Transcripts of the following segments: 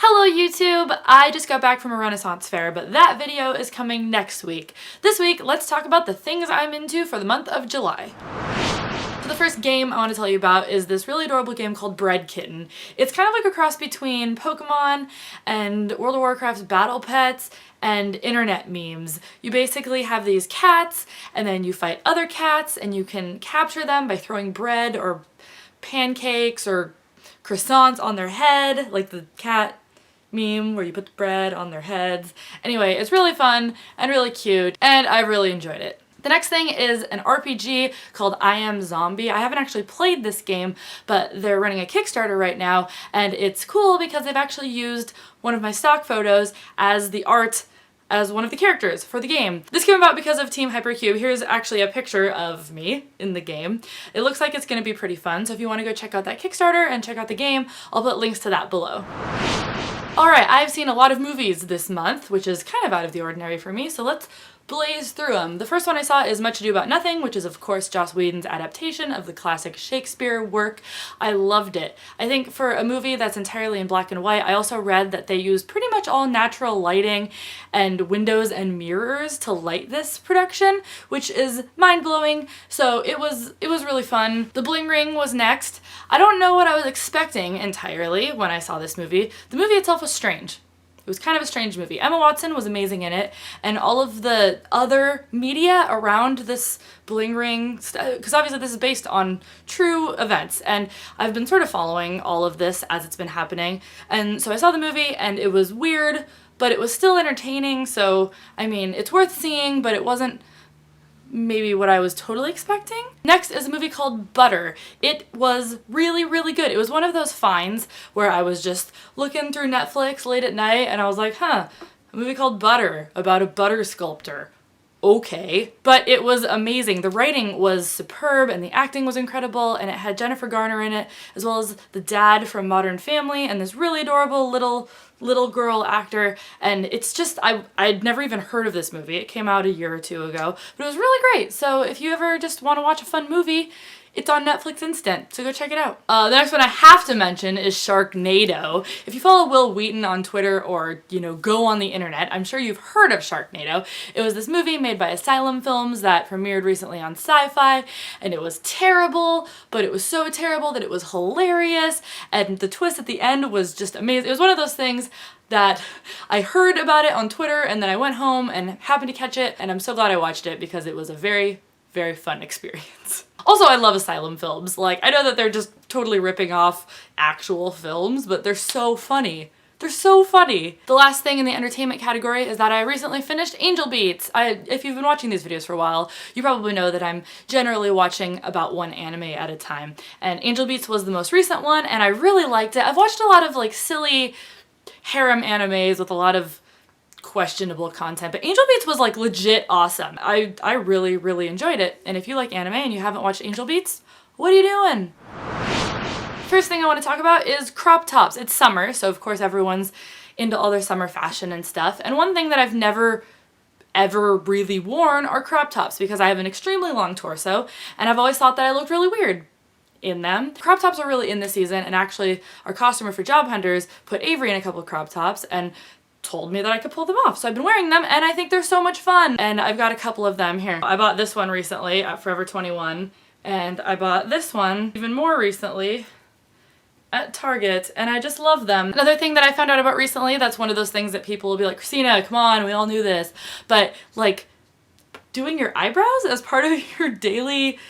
Hello YouTube! I just got back from a Renaissance fair, but that video is coming next week. This week, let's talk about the things I'm into for the month of July. So the first game I want to tell you about is this really adorable game called Bread Kitten. It's kind of like a cross between Pokemon and World of Warcraft's Battle Pets and internet memes. You basically have these cats, and then you fight other cats, and you can capture them by throwing bread or pancakes or croissants on their head, like the cat meme where you put the bread on their heads. Anyway, it's really fun and really cute, and I really enjoyed it. The next thing is an RPG called I Am Zombie. I haven't actually played this game, but they're running a Kickstarter right now, and it's cool because they've actually used one of my stock photos as the art as one of the characters for the game. This came about because of Team Hypercube. Here's actually a picture of me in the game. It looks like it's going to be pretty fun, so if you want to go check out that Kickstarter and check out the game, I'll put links to that below. Alright, I've seen a lot of movies this month, which is kind of out of the ordinary for me, so let's blaze through them. The first one I saw is Much Ado About Nothing, which is of course Joss Whedon's adaptation of the classic Shakespeare work. I loved it. I think for a movie that's entirely in black and white, I also read that they used pretty much all natural lighting and windows and mirrors to light this production, which is mind-blowing, so it was really fun. The Bling Ring was next. I don't know what I was expecting entirely when I saw this movie. The movie itself was strange. It was kind of a strange movie. Emma Watson was amazing in it, and all of the other media around this Bling Ring, because obviously this is based on true events, and I've been sort of following all of this as it's been happening, and so I saw the movie and it was weird, but it was still entertaining, so I mean, it's worth seeing, but it wasn't maybe what I was totally expecting. Next is a movie called Butter. It was really, really good. It was one of those finds where I was just looking through Netflix late at night and I was like, a movie called Butter about a butter sculptor. Okay. But it was amazing. The writing was superb and the acting was incredible, and it had Jennifer Garner in it, as well as the dad from Modern Family and this really adorable little girl actor, and it's just, I'd never even heard of this movie. It came out a year or two ago, but it was really great. So if you ever just want to watch a fun movie, it's on Netflix Instant, so go check it out. The next one I have to mention is Sharknado. If you follow Will Wheaton on Twitter or, go on the internet, I'm sure you've heard of Sharknado. It was this movie made by Asylum Films that premiered recently on Sci-Fi, and it was terrible, but it was so terrible that it was hilarious, and the twist at the end was just amazing. It was one of those things that I heard about it on Twitter, and then I went home and happened to catch it, and I'm so glad I watched it because it was a very, very fun experience. Also, I love Asylum Films. Like, I know that they're just totally ripping off actual films, but they're so funny. They're so funny. The last thing in the entertainment category is that I recently finished Angel Beats. If you've been watching these videos for a while, you probably know that I'm generally watching about one anime at a time. And Angel Beats was the most recent one, and I really liked it. I've watched a lot of like silly harem animes with a lot of questionable content, but Angel Beats was like legit awesome. I really, really enjoyed it, and if you like anime and you haven't watched Angel Beats, what are you doing? First thing I want to talk about is crop tops. It's summer, so of course everyone's into all their summer fashion and stuff, and one thing that I've never ever really worn are crop tops because I have an extremely long torso, and I've always thought that I looked really weird in them. Crop tops are really in this season, and actually our costumer for Job Hunters put Avery in a couple of crop tops and told me that I could pull them off. So I've been wearing them and I think they're so much fun. And I've got a couple of them here. I bought this one recently at Forever 21, and I bought this one even more recently at Target, and I just love them. Another thing that I found out about recently, that's one of those things that people will be like, Kristina, come on, we all knew this. But like doing your eyebrows as part of your daily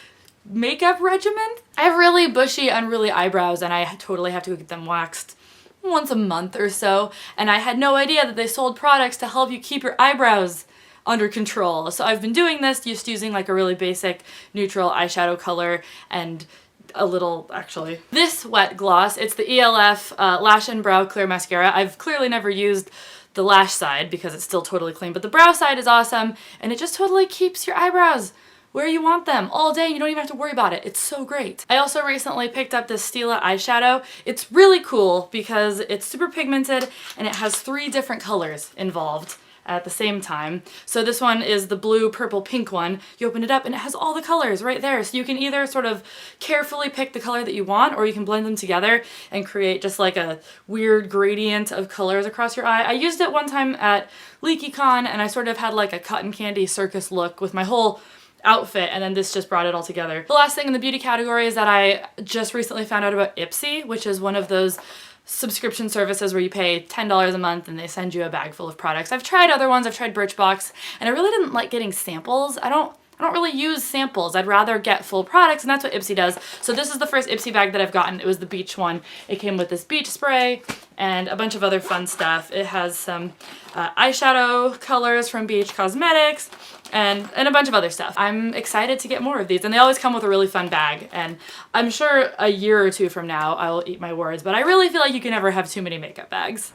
makeup regimen. I have really bushy, unruly eyebrows, and I totally have to get them waxed once a month or so, and I had no idea that they sold products to help you keep your eyebrows under control. So I've been doing this just using like a really basic neutral eyeshadow color and a little, actually, this wet gloss. It's the ELF Lash and Brow Clear Mascara. I've clearly never used the lash side because it's still totally clean, but the brow side is awesome, and it just totally keeps your eyebrows where you want them all day. You don't even have to worry about it. It's so great. I also recently picked up this Stila I Shadow. It's really cool because it's super pigmented and it has 3 different colors involved. at the same time. So this one is the blue, purple, pink one. You open it up and it has all the colors right there. So you can either sort of carefully pick the color that you want, or you can blend them together and create just like a weird gradient of colors across your eye. I used it one time at LeakyCon and I sort of had like a cotton candy circus look with my whole outfit, and then this just brought it all together. The last thing in the beauty category is that I just recently found out about Ipsy, which is one of those subscription services where you pay $10 a month and they send you a bag full of products. I've tried other ones, I've tried Birchbox, and I really didn't like getting samples. I don't really use samples. I'd rather get full products, and that's what Ipsy does. So this is the first Ipsy bag that I've gotten. It was the beach one. It came with this beach spray and a bunch of other fun stuff. It has some eyeshadow colors from Beach Cosmetics and a bunch of other stuff. I'm excited to get more of these, and they always come with a really fun bag, and I'm sure a year or two from now I will eat my words, but I really feel like you can never have too many makeup bags.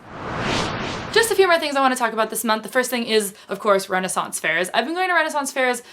Just a few more things I want to talk about this month. The first thing is, of course, Renaissance fairs. I've been going to Renaissance fairs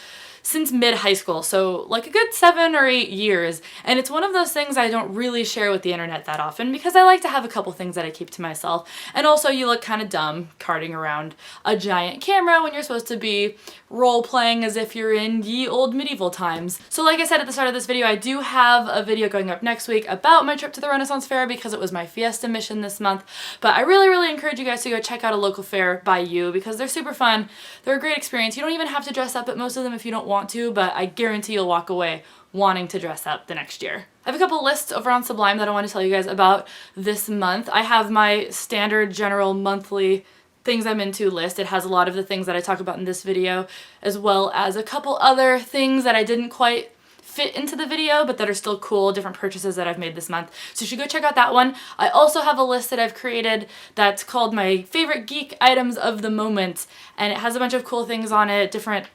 since mid-high school, so like a good 7 or 8 years, and it's one of those things I don't really share with the internet that often because I like to have a couple things that I keep to myself, and also you look kind of dumb carting around a giant camera when you're supposed to be role-playing as if you're in ye old medieval times. So like I said at the start of this video, I do have a video going up next week about my trip to the Renaissance Fair because it was my Fiesta mission this month, but I really encourage you guys to go check out a local fair by you because they're super fun. They're a great experience. You don't even have to dress up at most of them if you don't want to, but I guarantee you'll walk away wanting to dress up the next year. I have a couple lists over on Sublime that I want to tell you guys about this month. I have my standard general monthly things I'm into list. It has a lot of the things that I talk about in this video, as well as a couple other things that I didn't quite fit into the video, but that are still cool, different purchases that I've made this month. So you should go check out that one. I also have a list that I've created that's called my favorite geek items of the moment, and it has a bunch of cool things on it, different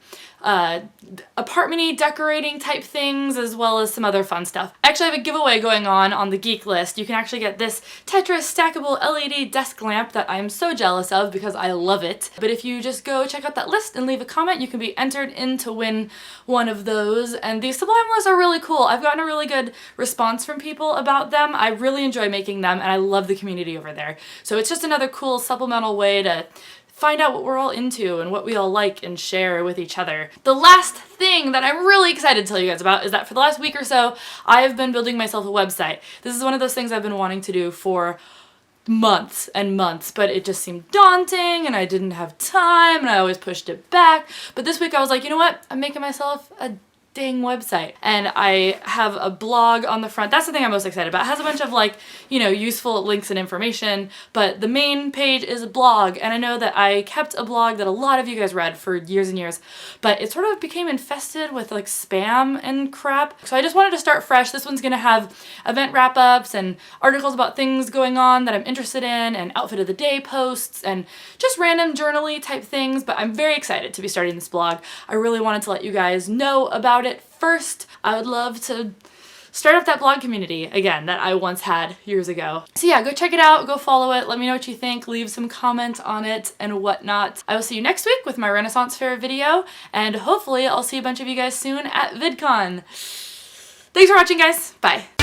apartment-y decorating type things, as well as some other fun stuff. I actually have a giveaway going on the geek list. You can actually get this Tetris stackable LED desk lamp that I'm so jealous of because I love it. But if you just go check out that list and leave a comment, you can be entered in to win one of those. And these Sublime lists are really cool. I've gotten a really good response from people about them. I really enjoy making them, and I love the community over there. So it's just another cool supplemental way to find out what we're all into and what we all like and share with each other. The last thing that I'm really excited to tell you guys about is that for the last week or so, I have been building myself a website. This is one of those things I've been wanting to do for months and months, but it just seemed daunting and I didn't have time and I always pushed it back. But this week I was like, you know what? I'm making myself a dang website, and I have a blog on the front. That's the thing I'm most excited about. It has a bunch of like, you know, useful links and information, but the main page is a blog, and I know that I kept a blog that a lot of you guys read for years and years, but it sort of became infested with like spam and crap. So I just wanted to start fresh. This one's gonna have event wrap-ups and articles about things going on that I'm interested in, and outfit of the day posts, and just random journal-y type things, but I'm very excited to be starting this blog. I really wanted to let you guys know about it first. I would love to start up that blog community again that I once had years ago. So yeah, go check it out, go follow it, let me know what you think, leave some comment on it and whatnot. I will see you next week with my Renaissance Fair video, and hopefully I'll see a bunch of you guys soon at VidCon. Thanks for watching, guys. Bye.